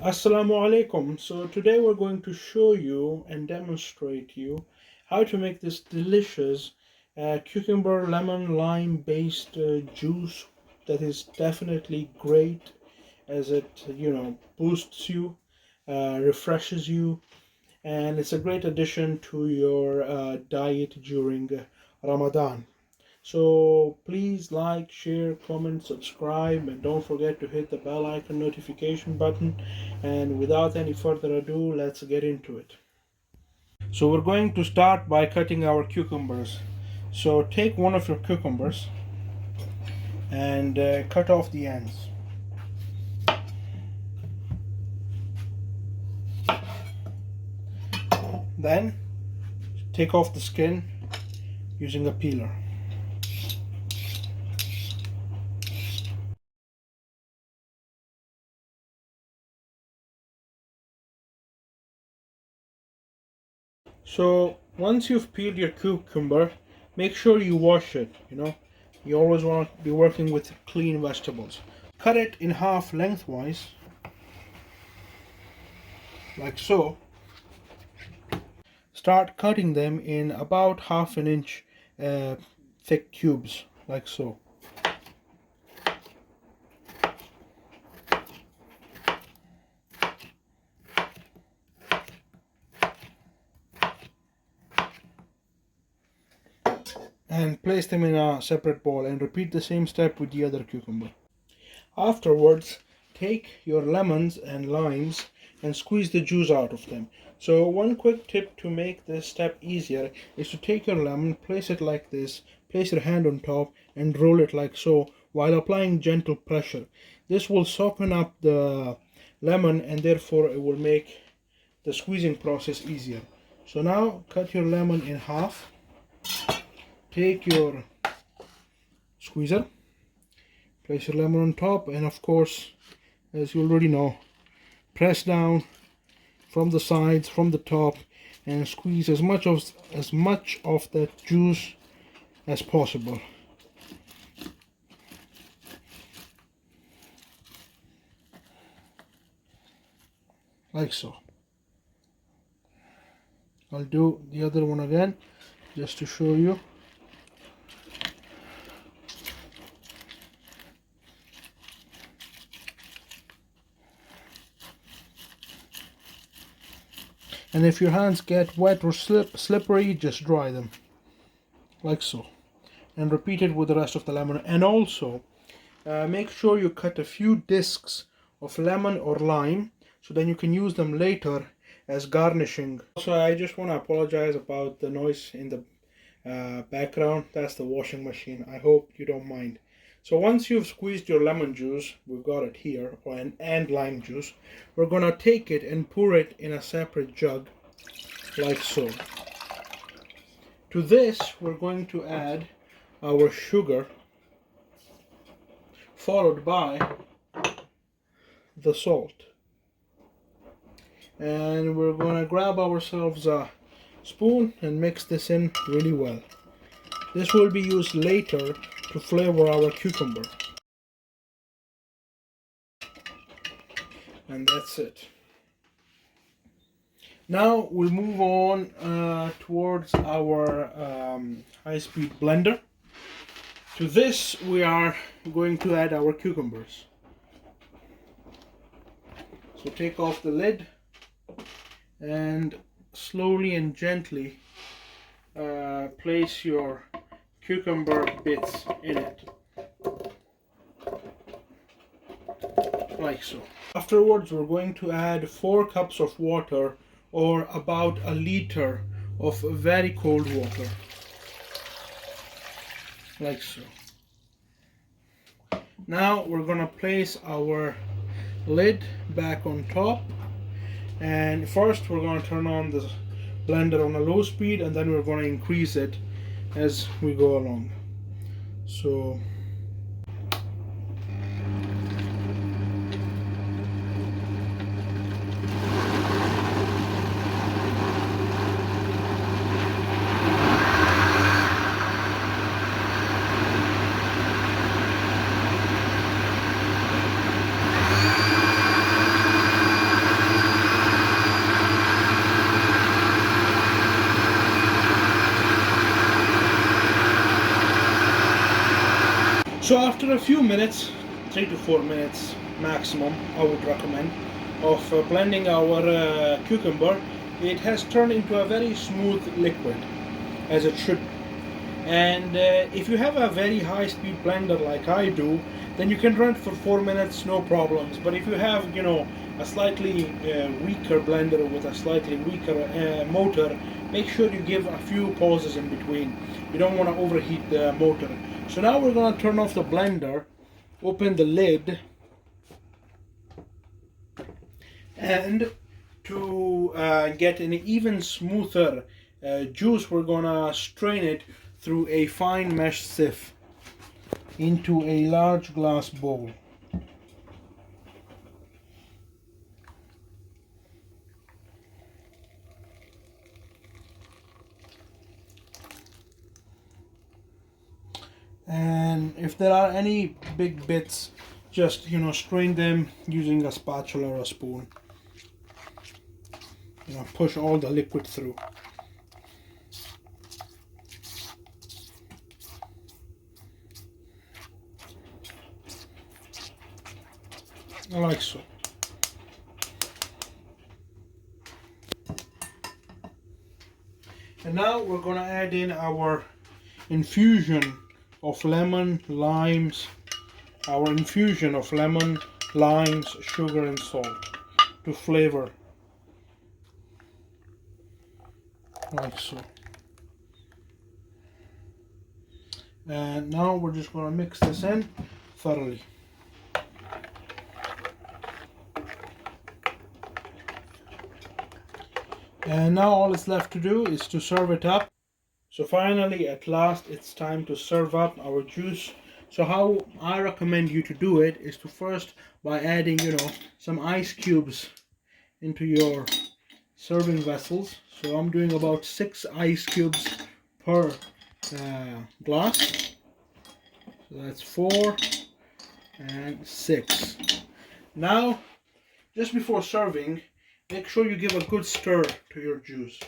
Assalamu alaikum. So today we're going to show you and demonstrate you how to make this delicious cucumber lemon lime based juice that is definitely great as it boosts you, refreshes you, and it's a great addition to your diet during Ramadan. So please like, share, comment, subscribe, and don't forget to hit the bell icon notification button. And without any further ado, let's get into it. So we're going to start by cutting our cucumbers. So take one of your cucumbers and cut off the ends. Then take off the skin using a peeler. So once you've peeled your cucumber, make sure you wash it. You always want to be working with clean vegetables. Cut it in half lengthwise, like so. Start cutting them in about half an inch thick cubes, like so. And place them in a separate bowl and repeat the same step with the other cucumber. Afterwards, take your lemons and limes and squeeze the juice out of them. So one quick tip to make this step easier is to take your lemon, place it like this, place your hand on top and roll it like so while applying gentle pressure. This will soften up the lemon and therefore it will make the squeezing process easier. So now cut your lemon in half. Take your squeezer, place your lemon on top, and of course, as you already know, press down from the sides, from the top, and squeeze as much of that juice as possible. Like so. I'll do the other one again just to show you. And if your hands get wet or slippery, just dry them, like so. And repeat it with the rest of the lemon. And also, make sure you cut a few discs of lemon or lime, so then you can use them later as garnishing. Also, I just want to apologize about the noise in the background. That's the washing machine. I hope you don't mind. So once you've squeezed your lemon juice, we've got it here, and lime juice, we're going to take it and pour it in a separate jug, like so. To this, we're going to add our sugar, followed by the salt. And we're going to grab ourselves a spoon and mix this in really well. This will be used later to flavor our cucumber. And that's it. Now we'll move on towards our high-speed blender. To this we are going to add our cucumbers. So take off the lid and slowly and gently place your cucumber bits in it, like so. Afterwards, we're going to add 4 cups of water, or about a liter of very cold water, like so. Now we're going to place our lid back on top, and first we're going to turn on the blender on a low speed, and then we're going to increase it as we go along. So So after a few minutes, 3 to 4 minutes maximum, I would recommend, of blending our cucumber, it has turned into a very smooth liquid, as it should be. And if you have a very high speed blender like I do, then you can run it for 4 minutes, no problems. But if you have, a slightly weaker blender with a slightly weaker motor, make sure you give a few pauses in between. You don't want to overheat the motor. So now we're going to turn off the blender, open the lid, and to get an even smoother juice, we're going to strain it through a fine mesh sieve into a large glass bowl. And if there are any big bits, just strain them using a spatula or a spoon. Push all the liquid through. Like so. And now we're going to add in our infusion of lemon, limes, sugar and salt to flavor, like so. And now we're just going to mix this in thoroughly. And now all it's left to do is to serve it up. So finally, at last, it's time to serve up our juice. So how I recommend you to do it is to first by adding, some ice cubes into your serving vessels. So I'm doing about 6 ice cubes per glass. So that's 4 and 6. Now, just before serving, make sure you give a good stir to your juice.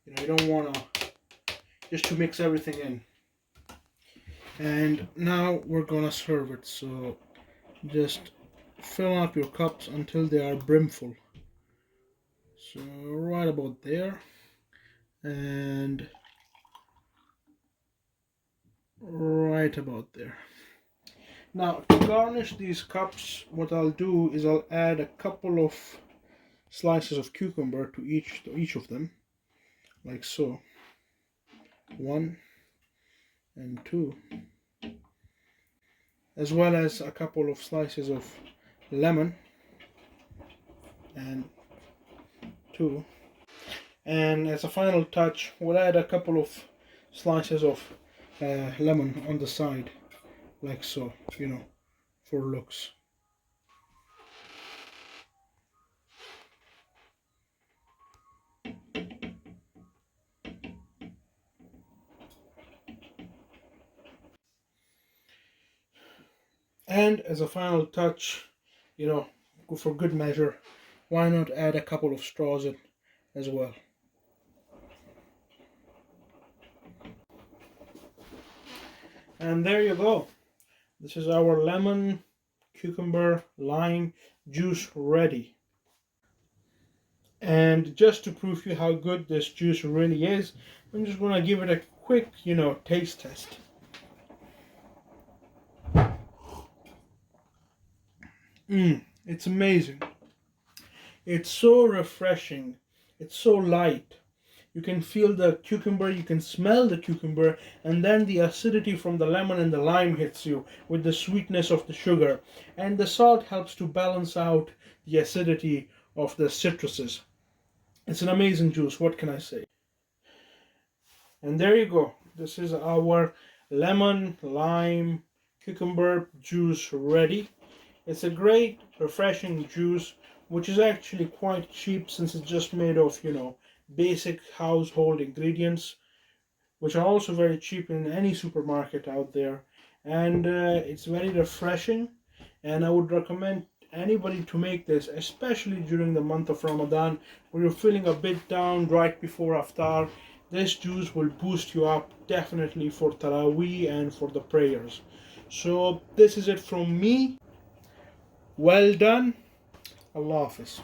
You don't want to, just to mix everything in. And now we're gonna serve it. So just fill up your cups until they are brimful. So right about there, and right about there. Now to garnish these cups, what I'll do is I'll add a couple of slices of cucumber to each of them, like so. 1 and 2, as well as a couple of slices of lemon, and 2. And as a final touch, we'll add a couple of slices of lemon on the side, like so, for looks. And as a final touch, for good measure, why not add a couple of straws in as well. And there you go. This is our lemon, cucumber, lime juice ready. And just to prove you how good this juice really is, I'm just going to give it a quick, taste test. It's amazing. It's so refreshing. It's so light. You can feel the cucumber, you can smell the cucumber, and then the acidity from the lemon and the lime hits you with the sweetness of the sugar. And the salt helps to balance out the acidity of the citruses. It's an amazing juice, what can I say? And there you go. This is our lemon, lime, cucumber juice ready. It's a great, refreshing juice, which is actually quite cheap since it's just made of, basic household ingredients, which are also very cheap in any supermarket out there. And it's very refreshing, and I would recommend anybody to make this, especially during the month of Ramadan, where you're feeling a bit down right before Iftar. This juice will boost you up definitely for Taraweeh and for the prayers. So this is it from me. Well done. Allah Hafiz.